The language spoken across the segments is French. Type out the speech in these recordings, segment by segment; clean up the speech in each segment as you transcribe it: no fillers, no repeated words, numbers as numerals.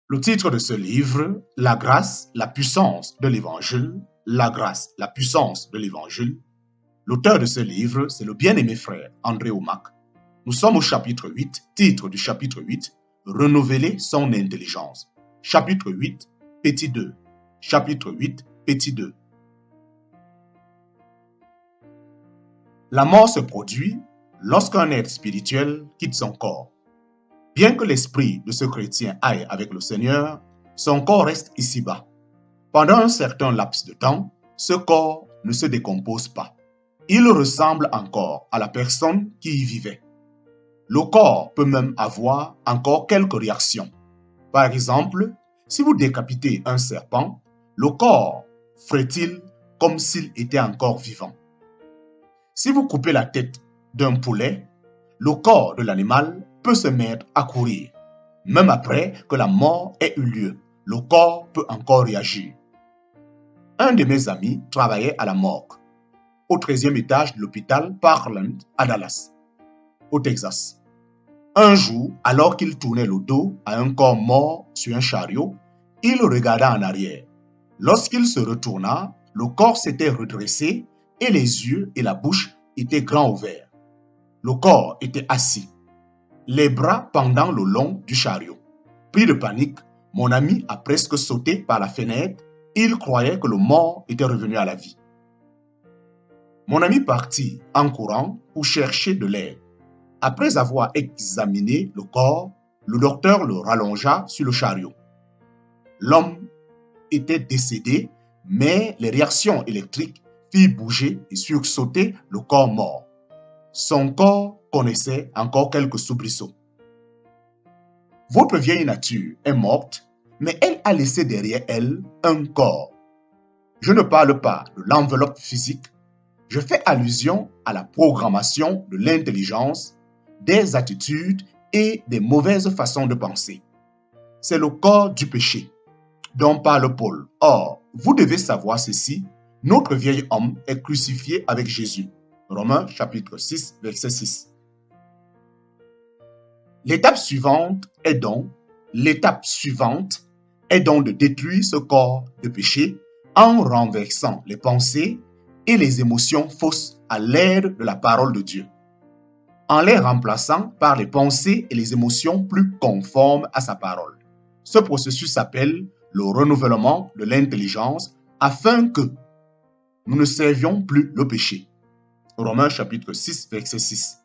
Le titre de ce livre, La grâce, la puissance de l'Évangile, La grâce, la puissance de l'Évangile. L'auteur de ce livre, c'est le bien-aimé frère André Oumak. Nous sommes au chapitre 8, titre du chapitre 8, Renouveler son intelligence. Chapitre 8, petit 2. Chapitre 8, petit 2. La mort se produit lorsqu'un être spirituel quitte son corps. Bien que l'esprit de ce chrétien aille avec le Seigneur, son corps reste ici-bas. Pendant un certain laps de temps, ce corps ne se décompose pas. Il ressemble encore à la personne qui y vivait. Le corps peut même avoir encore quelques réactions. Par exemple, si vous décapitez un serpent, le corps ferait-il comme s'il était encore vivant. Si vous coupez la tête d'un poulet, le corps de l'animal peut se mettre à courir. Même après que la mort ait eu lieu, le corps peut encore réagir. Un de mes amis travaillait à la morgue, au 13e étage de l'hôpital Parkland à Dallas, au Texas. Un jour, alors qu'il tournait le dos à un corps mort sur un chariot, il regarda en arrière. Lorsqu'il se retourna, le corps s'était redressé et les yeux et la bouche étaient grands ouverts. Le corps était assis, les bras pendant le long du chariot. Pris de panique, mon ami a presque sauté par la fenêtre. Il croyait que le mort était revenu à la vie. Mon ami partit en courant pour chercher de l'aide. Après avoir examiné le corps, le docteur le rallongea sur le chariot. L'homme était décédé, mais les réactions électriques firent bouger et sursauter le corps mort. Son corps connaissait encore quelques soubresauts. Votre vieille nature est morte, mais elle a laissé derrière elle un corps. Je ne parle pas de l'enveloppe physique, je fais allusion à la programmation de l'intelligence, des attitudes et des mauvaises façons de penser. C'est le corps du péché dont parle Paul. Or, vous devez savoir ceci, notre vieil homme est crucifié avec Jésus. Romains chapitre 6, verset 6. L'étape suivante est donc de détruire ce corps de péché en renversant les pensées et les émotions fausses à l'aide de la parole de Dieu, en les remplaçant par les pensées et les émotions plus conformes à sa parole. Ce processus s'appelle le renouvellement de l'intelligence afin que nous ne servions plus le péché. Romains chapitre 6, verset 6.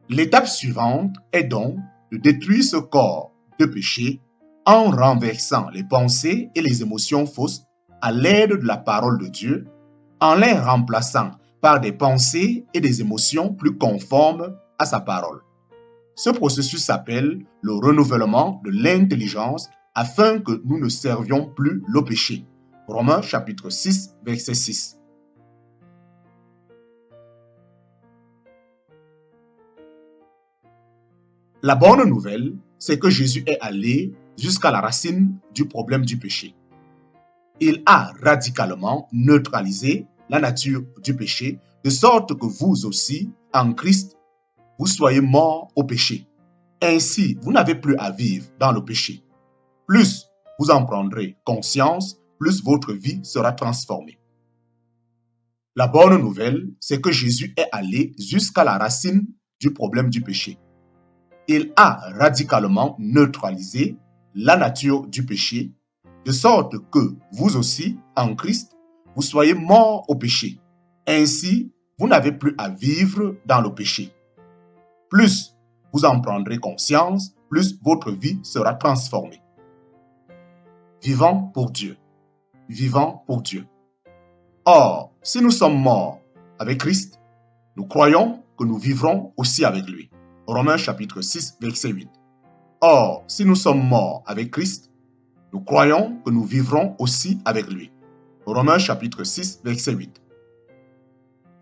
L'étape suivante est donc de détruire ce corps de péché en renversant les pensées et les émotions fausses à l'aide de la parole de Dieu, en les remplaçant par des pensées et des émotions plus conformes à sa parole. Ce processus s'appelle le renouvellement de l'intelligence afin que nous ne servions plus le péché. Romains chapitre 6, verset 6. La bonne nouvelle, c'est que Jésus est allé jusqu'à la racine du problème du péché. Il a radicalement neutralisé la nature du péché, de sorte que vous aussi, en Christ, vous soyez morts au péché. Ainsi, vous n'avez plus à vivre dans le péché. Plus vous en prendrez conscience, plus votre vie sera transformée. La bonne nouvelle, c'est que Jésus est allé jusqu'à la racine du problème du péché. Il a radicalement neutralisé la nature du péché, de sorte que vous aussi, en Christ, vous soyez morts au péché. Ainsi, vous n'avez plus à vivre dans le péché. Plus vous en prendrez conscience, plus votre vie sera transformée. Vivons pour Dieu. Vivons pour Dieu. Or, si nous sommes morts avec Christ, nous croyons que nous vivrons aussi avec lui. Romains chapitre 6, verset 8. Or, si nous sommes morts avec Christ, nous croyons que nous vivrons aussi avec lui. Romains chapitre 6, verset 8.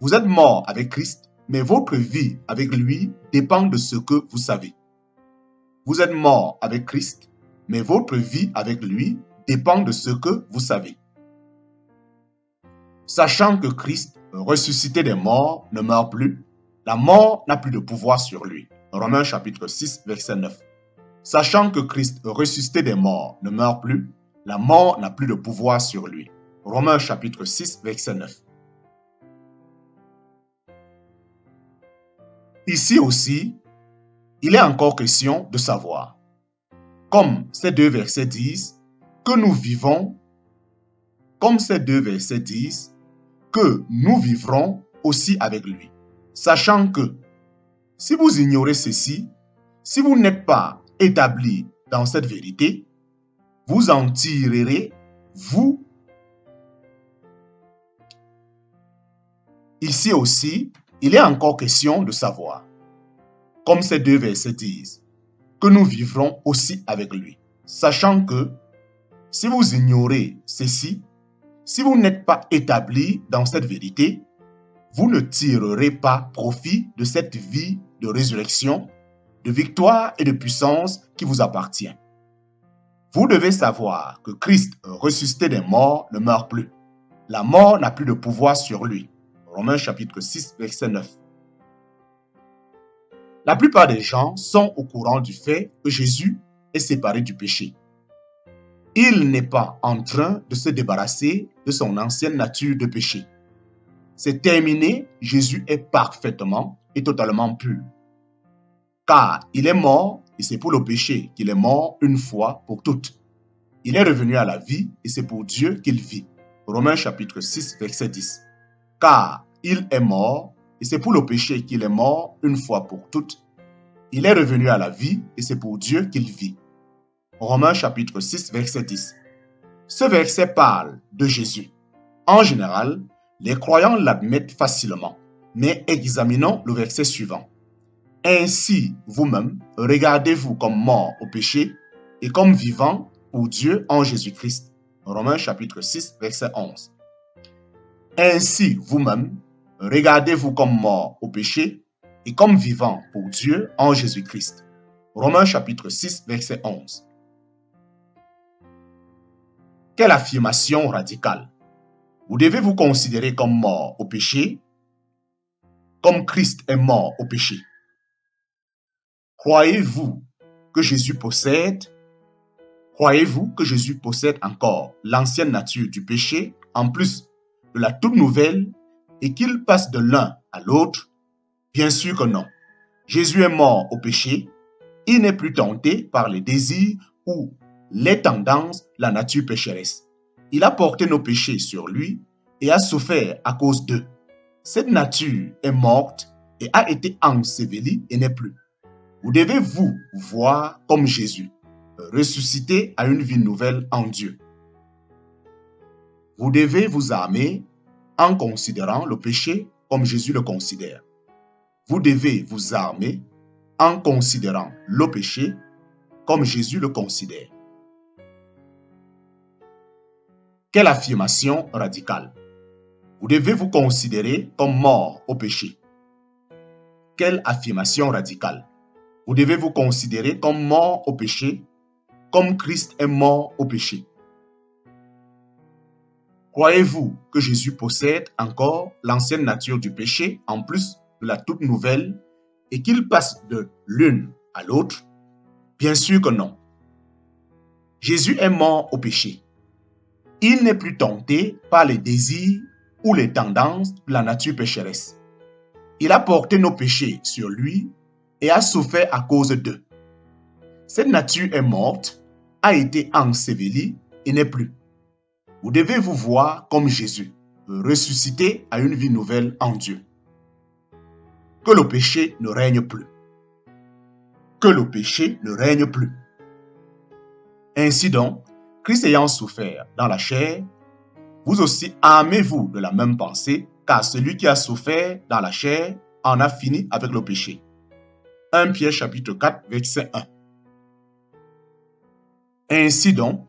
Vous êtes morts avec Christ, mais votre vie avec lui dépend de ce que vous savez. Vous êtes morts avec Christ, mais votre vie avec lui dépend de ce que vous savez. Sachant que Christ, ressuscité des morts, ne meurt plus, la mort n'a plus de pouvoir sur lui. Romains chapitre 6, verset 9. Sachant que Christ ressuscité des morts ne meurt plus, la mort n'a plus de pouvoir sur lui. Romains chapitre 6, verset 9. Ici aussi, il est encore question de savoir, comme ces deux versets disent, que nous vivons, que nous vivrons aussi avec lui. Sachant que, si vous ignorez ceci, si vous n'êtes pas établi dans cette vérité, vous en tirerez, vous. Ici aussi, il est encore question de savoir, comme ces deux versets disent, que nous vivrons aussi avec lui. Sachant que, si vous ignorez ceci, si vous n'êtes pas établi dans cette vérité, vous ne tirerez pas profit de cette vie de résurrection, de victoire et de puissance qui vous appartient. Vous devez savoir que Christ, ressuscité des morts, ne meurt plus. La mort n'a plus de pouvoir sur lui. Romains chapitre 6, verset 9. La plupart des gens sont au courant du fait que Jésus est séparé du péché. Il n'est pas en train de se débarrasser de son ancienne nature de péché. C'est terminé, Jésus est parfaitement et totalement pur. Car il est mort et c'est pour le péché qu'il est mort une fois pour toutes. Il est revenu à la vie et c'est pour Dieu qu'il vit. Romains chapitre 6, verset 10. Car il est mort et c'est pour le péché qu'il est mort une fois pour toutes. Il est revenu à la vie et c'est pour Dieu qu'il vit. Romains chapitre 6, verset 10. Ce verset parle de Jésus. En général, les croyants l'admettent facilement. Mais examinons le verset suivant. Ainsi, vous-même, regardez-vous comme mort au péché et comme vivant pour Dieu en Jésus-Christ. Romains chapitre 6, verset 11. Ainsi, vous-même, regardez-vous comme mort au péché et comme vivant pour Dieu en Jésus-Christ. Romains chapitre 6, verset 11. Quelle affirmation radicale! Vous devez vous considérer comme mort au péché, comme Christ est mort au péché. Croyez-vous que Jésus possède encore l'ancienne nature du péché, en plus de la toute nouvelle, et qu'il passe de l'un à l'autre? Bien sûr que non. Jésus est mort au péché, il n'est plus tenté par les désirs ou les tendances de la nature pécheresse. Il a porté nos péchés sur lui et a souffert à cause d'eux. Cette nature est morte et a été ensevelie et n'est plus. Vous devez vous voir comme Jésus, ressuscité à une vie nouvelle en Dieu. Vous devez vous armer en considérant le péché comme Jésus le considère. Vous devez vous armer en considérant le péché comme Jésus le considère. Quelle affirmation radicale! Vous devez vous considérer comme mort au péché. Quelle affirmation radicale! Vous devez vous considérer comme mort au péché, comme Christ est mort au péché. Croyez-vous que Jésus possède encore l'ancienne nature du péché, en plus de la toute nouvelle, et qu'il passe de l'une à l'autre? Bien sûr que non. Jésus est mort au péché. Il n'est plus tenté par les désirs ou les tendances de la nature pécheresse. Il a porté nos péchés sur lui et a souffert à cause d'eux. Cette nature est morte, a été ensevelie et n'est plus. Vous devez vous voir comme Jésus, ressuscité à une vie nouvelle en Dieu. Que le péché ne règne plus. Que le péché ne règne plus. Ainsi donc, Christ ayant souffert dans la chair, vous aussi armez-vous de la même pensée, car celui qui a souffert dans la chair en a fini avec le péché. 1 Pierre chapitre 4, verset 1. Ainsi donc,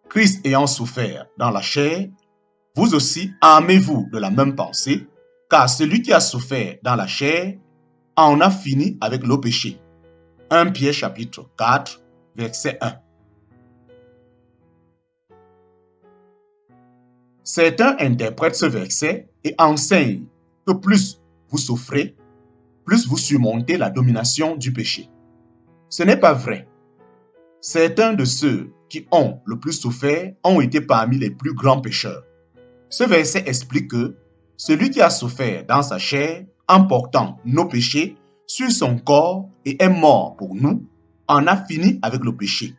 Christ ayant souffert dans la chair, vous aussi armez-vous de la même pensée, car celui qui a souffert dans la chair en a fini avec le péché. 1 Pierre chapitre 4, verset 1. Certains interprètent ce verset et enseignent que plus vous souffrez, plus vous surmontez la domination du péché. Ce n'est pas vrai. Certains de ceux qui ont le plus souffert ont été parmi les plus grands pécheurs. Ce verset explique que celui qui a souffert dans sa chair en portant nos péchés sur son corps et est mort pour nous, en a fini avec le péché.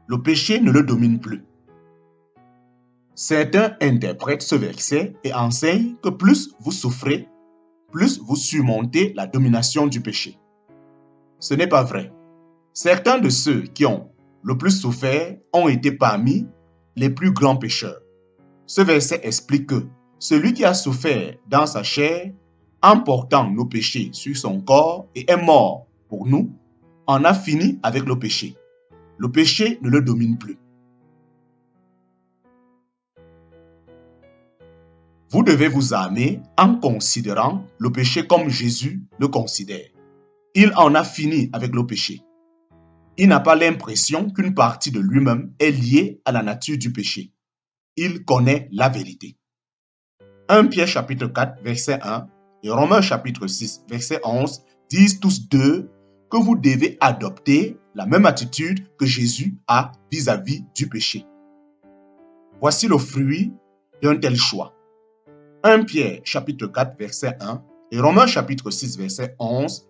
Le péché ne le domine plus. Certains interprètent ce verset et enseignent que plus vous souffrez, plus vous surmontez la domination du péché. Ce n'est pas vrai. Certains de ceux qui ont le plus souffert ont été parmi les plus grands pécheurs. Ce verset explique que celui qui a souffert dans sa chair en portant nos péchés sur son corps et est mort pour nous, en a fini avec le péché. Le péché ne le domine plus. Vous devez vous armer en considérant le péché comme Jésus le considère. Il en a fini avec le péché. Il n'a pas l'impression qu'une partie de lui-même est liée à la nature du péché. Il connaît la vérité. 1 Pierre chapitre 4, verset 1 et Romains chapitre 6, verset 11 disent tous deux que vous devez adopter la même attitude que Jésus a vis-à-vis du péché. Voici le fruit d'un tel choix. 1 Pierre chapitre 4, verset 1 et Romains chapitre 6, verset 11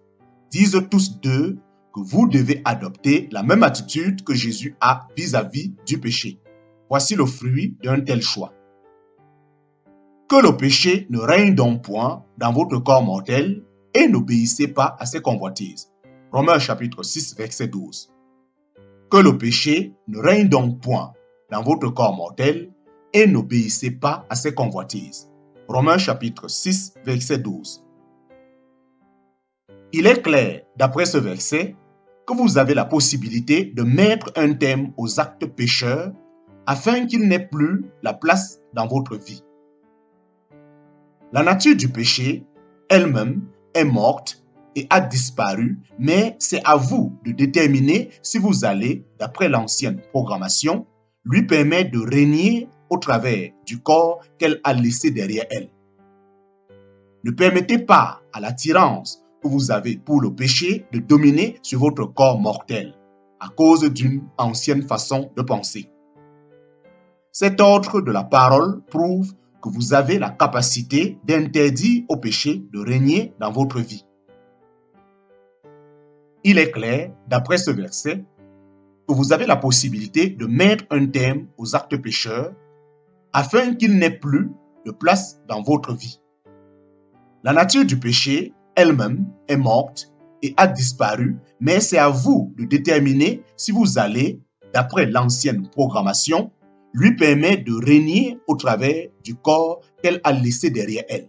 disent tous deux que vous devez adopter la même attitude que Jésus a vis-à-vis du péché. Voici le fruit d'un tel choix. Que le péché ne règne donc point dans votre corps mortel et n'obéissez pas à ses convoitises. Romains chapitre 6, verset 12. Que le péché ne règne donc point dans votre corps mortel et n'obéissez pas à ses convoitises. Romains chapitre 6, verset 12. Il est clair, d'après ce verset, que vous avez la possibilité de mettre un terme aux actes pécheurs afin qu'il n'ait plus la place dans votre vie. La nature du péché elle-même est morte et a disparu, mais c'est à vous de déterminer si vous allez, d'après l'ancienne programmation, lui permettre de régner au travers du corps qu'elle a laissé derrière elle. Ne permettez pas à l'attirance que vous avez pour le péché de dominer sur votre corps mortel à cause d'une ancienne façon de penser. Cet ordre de la parole prouve que vous avez la capacité d'interdire au péché de régner dans votre vie. Il est clair, d'après ce verset, que vous avez la possibilité de mettre un terme aux actes pécheurs afin qu'il n'ait plus de place dans votre vie. La nature du péché elle-même est morte et a disparu, mais c'est à vous de déterminer si vous allez, d'après l'ancienne programmation, lui permettre de régner au travers du corps qu'elle a laissé derrière elle.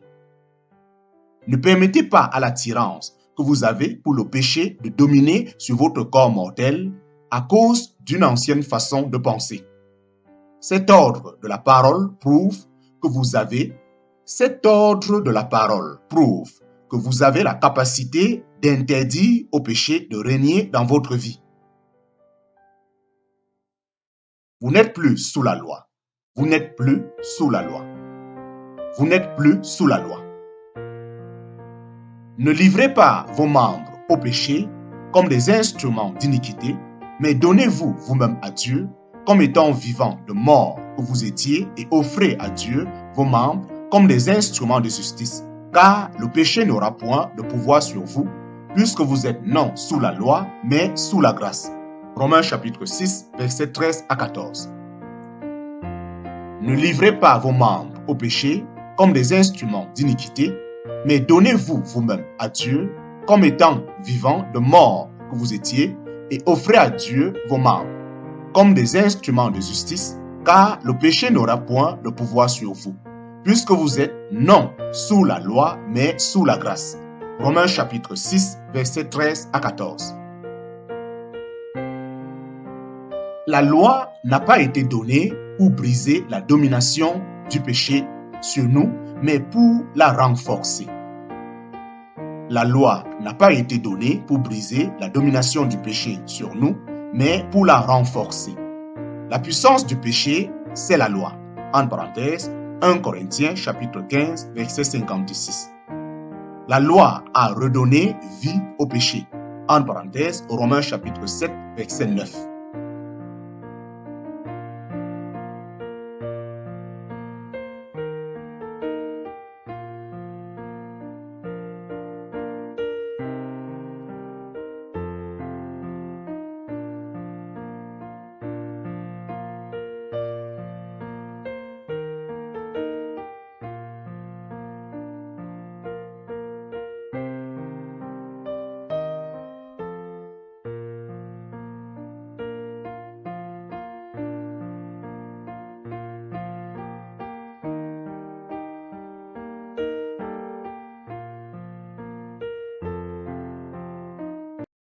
Ne permettez pas à l'attirance que vous avez pour le péché de dominer sur votre corps mortel à cause d'une ancienne façon de penser. Cet ordre de la parole prouve que vous avez la capacité d'interdire au péché de régner dans votre vie. Vous n'êtes plus sous la loi. Vous n'êtes plus sous la loi. Vous n'êtes plus sous la loi. Ne livrez pas vos membres au péché comme des instruments d'iniquité, mais donnez-vous vous-même à Dieu comme étant vivants de mort que vous étiez et offrez à Dieu vos membres comme des instruments de justice, car le péché n'aura point de pouvoir sur vous, puisque vous êtes non sous la loi, mais sous la grâce. Romains chapitre 6, versets 13 à 14. Ne livrez pas vos membres au péché comme des instruments d'iniquité, mais donnez-vous vous-même à Dieu comme étant vivants de mort que vous étiez et offrez à Dieu vos membres comme des instruments de justice, car le péché n'aura point de pouvoir sur vous, puisque vous êtes non sous la loi, mais sous la grâce. Romains chapitre 6, versets 13 à 14. La loi n'a pas été donnée pour briser la domination du péché sur nous, mais pour la renforcer. La loi n'a pas été donnée pour briser la domination du péché sur nous, mais pour la renforcer. La puissance du péché, c'est la loi. En parenthèse, 1 Corinthiens chapitre 15, verset 56. La loi a redonné vie au péché. En parenthèse, Romains chapitre 7, verset 9.